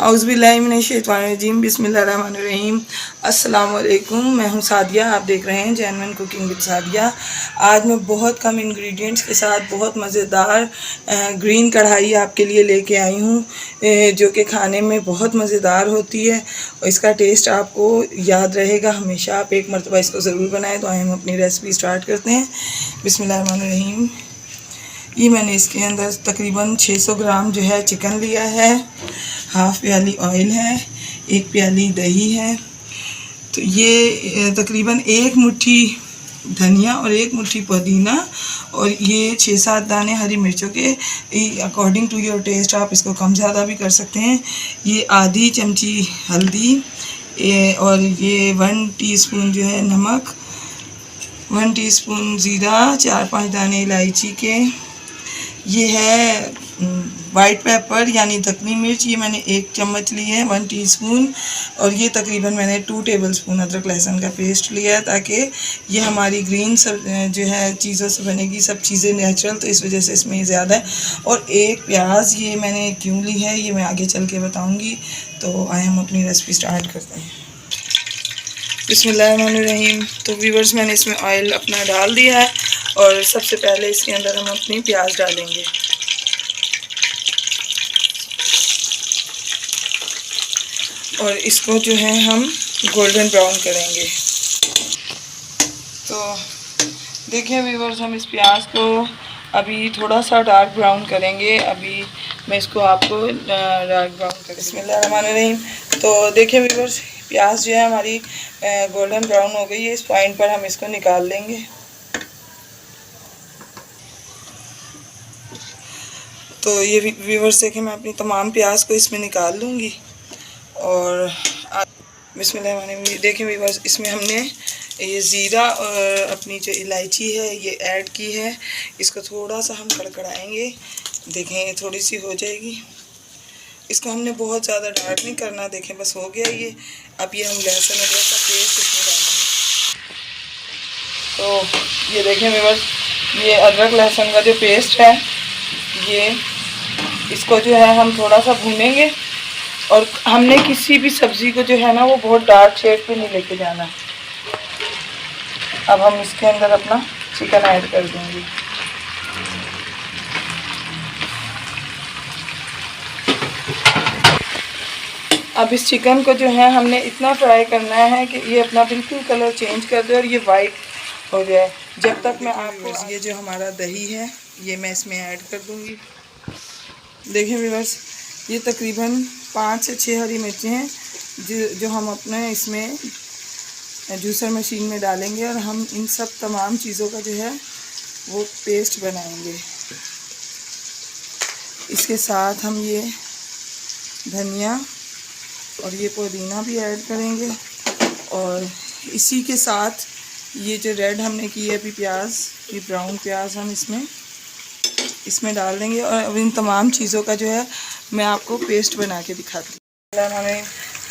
औज़ुबिल्लाहिमिनश्शैतानिर्रजीम बिस्मिल्लाहिर्रहमानिर्रहीम। अस्सलाम वालेकुम, मैं हूँ सादिया। आप देख रहे हैं जेन्युइन कुकिंग विद सादिया। आज मैं बहुत कम इंग्रेडिएंट्स के साथ बहुत मज़ेदार ग्रीन कढ़ाई आपके लिए लेके आई हूँ, जो कि खाने में बहुत मज़ेदार होती है और इसका टेस्ट आपको याद रहेगा हमेशा। आप एक मरतबा इसको ज़रूर बनाएं। तो आइए हम अपनी रेसिपी स्टार्ट करते हैं। बिस्मिल्लाहिर्रहमानिर्रहीम। ये मैंने इसके अंदर तकरीबन 600 ग्राम जो है चिकन लिया है, हाफ़ प्याली ऑयल है, 1 प्याली दही है। तो ये तकरीबन 1 मुट्ठी धनिया और 1 मुट्ठी पुदीना और ये 6-7 दाने हरी मिर्चों के। अकॉर्डिंग टू योर टेस्ट आप इसको कम ज़्यादा भी कर सकते हैं। ये आधी चमची हल्दी और ये 1 टीस्पून जो है नमक, 1 टीस्पून ज़ीरा, 4-5 दाने इलायची के। ये है वाइट पेपर यानी दखनी मिर्च, ये मैंने 1 चम्मच ली है, 1 टीस्पून। और ये तकरीबन मैंने 2 टेबलस्पून अदरक लहसुन का पेस्ट लिया है, ताकि ये हमारी ग्रीन सब जो है चीज़ों से बनेगी, सब चीज़ें नेचुरल, तो इस वजह से इसमें ये ज़्यादा है। और 1 प्याज ये मैंने क्यों ली है ये मैं आगे चल के बताऊँगी। तो आए हम अपनी रेसिपी स्टार्ट करते हैं। बिस्मिल्लाहिर्रहमानिर्रहीम। तो व्यूअर्स, मैंने इसमें ऑयल अपना डाल दिया है और सबसे पहले इसके अंदर हम अपनी प्याज डालेंगे। और इसको जो है हम गोल्डन ब्राउन करेंगे। तो देखिए व्यूअर्स, हम इस प्याज को अभी थोड़ा सा डार्क ब्राउन करेंगे। अभी मैं इसको आपको डार्क ब्राउन कर। बिस्मिल्लाहिर्रहमानिर्रहीम। तो देखिए व्यूअर्स, प्याज जो है हमारी गोल्डन ब्राउन हो गई है। इस पॉइंट पर हम इसको निकाल लेंगे। तो ये व्यूअर्स देखिए, मैं अपनी तमाम प्याज को इसमें निकाल लूँगी। और बिस्मिल्लाह देखिए व्यूअर्स, इसमें हमने ये ज़ीरा और अपनी जो इलायची है ये ऐड की है। इसको थोड़ा सा हम कड़कड़ाएंगे। देखें ये थोड़ी सी हो जाएगी। इसको हमने बहुत ज़्यादा डार्क नहीं करना। देखें बस हो गया ये। अब ये हम लहसुन अदरक का पेस्ट इसमें डालेंगे। तो ये देखें व्यूअर्स, ये अदरक लहसुन का जो पेस्ट है ये, इसको जो है हम थोड़ा सा भूनेंगे। और हमने किसी भी सब्ज़ी को जो है ना वो बहुत डार्क शेड पे नहीं लेके जाना। अब हम इसके अंदर अपना चिकन ऐड कर देंगे। अब इस चिकन को जो है हमने इतना फ्राई करना है कि ये अपना बिल्कुल कलर चेंज कर दे और ये वाइट हो जाए। जब तक मैं आपको ये जो हमारा दही है ये मैं इसमें ऐड कर दूँगी। देखिए व्यूअर्स, ये तकरीबन 5 से 6 हरी मिर्चें हैं जो हम अपने इसमें जूसर मशीन में डालेंगे और हम इन सब तमाम चीज़ों का जो है वो पेस्ट बनाएंगे। इसके साथ हम ये धनिया और ये पुदीना भी ऐड करेंगे। और इसी के साथ ये जो रेड हमने की है अभी प्याज, ये ब्राउन प्याज हम इसमें डाल देंगे। और अब इन तमाम चीज़ों का जो है मैं आपको पेस्ट बना के दिखाती हूँ। हमें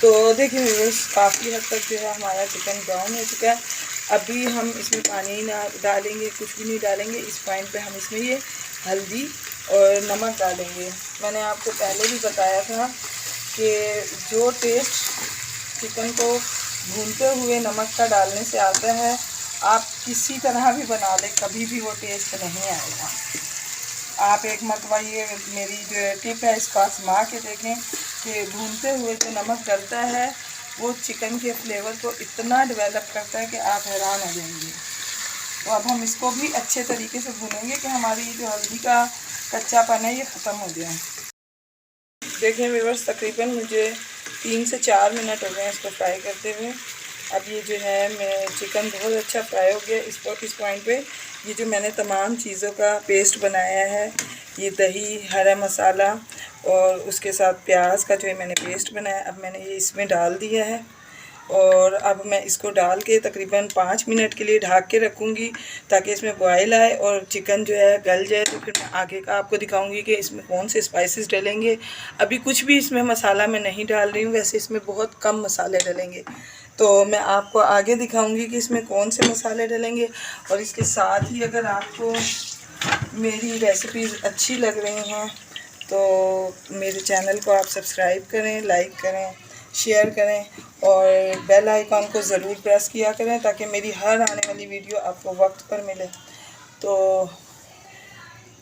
तो देखिए काफ़ी हद तक जो है हमारा चिकन ब्राउन हो चुका है। अभी हम इसमें पानी ना डालेंगे, कुछ भी नहीं डालेंगे। इस पॉइंट पे हम इसमें ये हल्दी और नमक डालेंगे। मैंने आपको पहले भी बताया था कि जो टेस्ट चिकन को भूनते हुए नमक का डालने से आता है, आप किसी तरह भी बना लें कभी भी वो टेस्ट नहीं आएगा। आप एक मरतबा ये मेरी जो टिप है इसको आजमा के देखें कि भूनते हुए जो नमक डलता है वो चिकन के फ्लेवर को इतना डेवलप करता है कि आप हैरान हो जाएंगे। तो अब हम इसको भी अच्छे तरीके से भूनेंगे कि हमारी जो हल्दी का कच्चापन है ये ख़त्म हो जाए। देखें व्यूअर्स, तकरीबन मुझे 3 से 4 मिनट हो गए इसको फ्राई करते हुए। अब ये जो है मैं चिकन बहुत अच्छा फ्राई हो गया। इस पॉइंट पे ये जो मैंने तमाम चीज़ों का पेस्ट बनाया है, ये दही, हरा मसाला और उसके साथ प्याज का जो है मैंने पेस्ट बनाया, अब मैंने ये इसमें डाल दिया है। और अब मैं इसको डाल के तकरीबन 5 मिनट के लिए ढक के रखूँगी ताकि इसमें बॉयल आए और चिकन जो है गल जाए। तो फिर मैं आगे का आपको दिखाऊंगी कि इसमें कौन से स्पाइसेस डलेंगे। अभी कुछ भी इसमें मसाला मैं नहीं डाल रही हूँ, वैसे इसमें बहुत कम मसाले डलेंगे। तो मैं आपको आगे दिखाऊंगी कि इसमें कौन से मसाले डलेंगे। और इसके साथ ही अगर आपको मेरी रेसिपीज़ अच्छी लग रही हैं तो मेरे चैनल को आप सब्सक्राइब करें, लाइक करें, शेयर करें और बेल आइकॉन को ज़रूर प्रेस किया करें ताकि मेरी हर आने वाली वीडियो आपको वक्त पर मिले। तो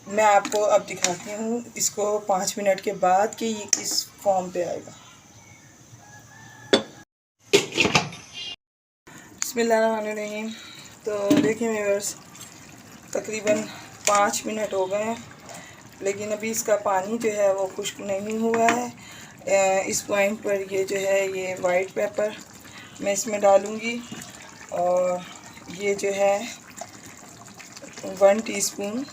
मैं आपको अब दिखाती हूँ इसको 5 मिनट के बाद कि ये किस फॉर्म पे आएगा। बिस्मिल्लाहिर्रहमानिर्रहीम। तो देखिए व्यूअर्स, तकरीबन 5 मिनट हो गए हैं, लेकिन अभी इसका पानी जो है वो खुश्क नहीं हुआ है। इस पॉइंट पर ये जो है ये वाइट पेपर मैं इसमें डालूँगी और ये जो है 1 टीस्पून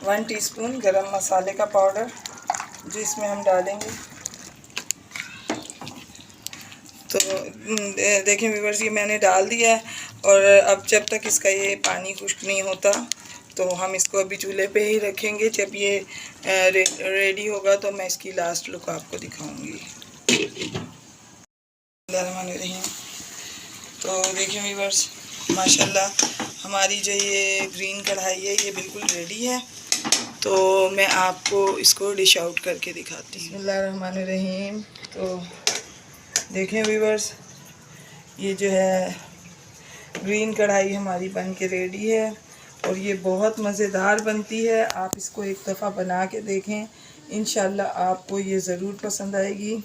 1 टीस्पून गरम मसाले का पाउडर जो इसमें हम डालेंगे। तो देखें व्यूअर्स, ये मैंने डाल दिया है और अब जब तक इसका ये पानी खुश्क नहीं होता तो हम इसको अभी चूल्हे पे ही रखेंगे। जब ये रेडी होगा तो मैं इसकी लास्ट लुक आपको दिखाऊंगी। तो देखिए व्यूअर्स, माशाल्लाह हमारी जो ये ग्रीन कढ़ाई है ये बिल्कुल रेडी है। तो मैं आपको इसको डिश आउट करके दिखाती हूँ। बिस्मिल्लाहिर्रहमानिर्रहीम। तो देखें व्यूअर्स, ये जो है ग्रीन कढ़ाई हमारी बन के रेडी है और ये बहुत मज़ेदार बनती है। आप इसको एक दफ़ा बना के देखें, इंशाल्लाह आपको ये ज़रूर पसंद आएगी।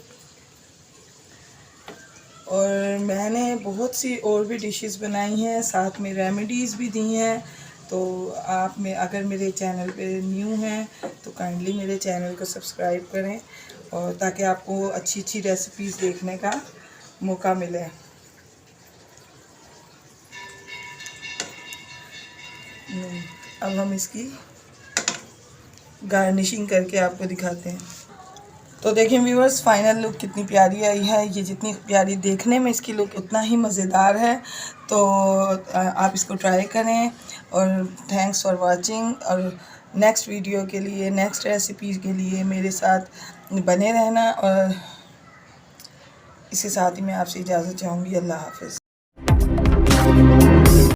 और मैंने बहुत सी और भी डिशेस बनाई हैं, साथ में रेमेडीज़ भी दी हैं। तो आप में अगर मेरे चैनल पे न्यू हैं तो काइंडली मेरे चैनल को सब्सक्राइब करें और ताकि आपको अच्छी अच्छी रेसिपीज़ देखने का मौका मिले। अब हम इसकी गार्निशिंग करके आपको दिखाते हैं। तो देखिए व्यूअर्स, फाइनल लुक कितनी प्यारी आई है। ये जितनी प्यारी देखने में इसकी लुक उतना ही मज़ेदार है। तो आप इसको ट्राई करें और थैंक्स फॉर वाचिंग। और नेक्स्ट वीडियो के लिए, नेक्स्ट रेसिपी के लिए मेरे साथ बने रहना। और इसके साथ ही मैं आपसे इजाज़त चाहूँगी। अल्लाह हाफ़िज़।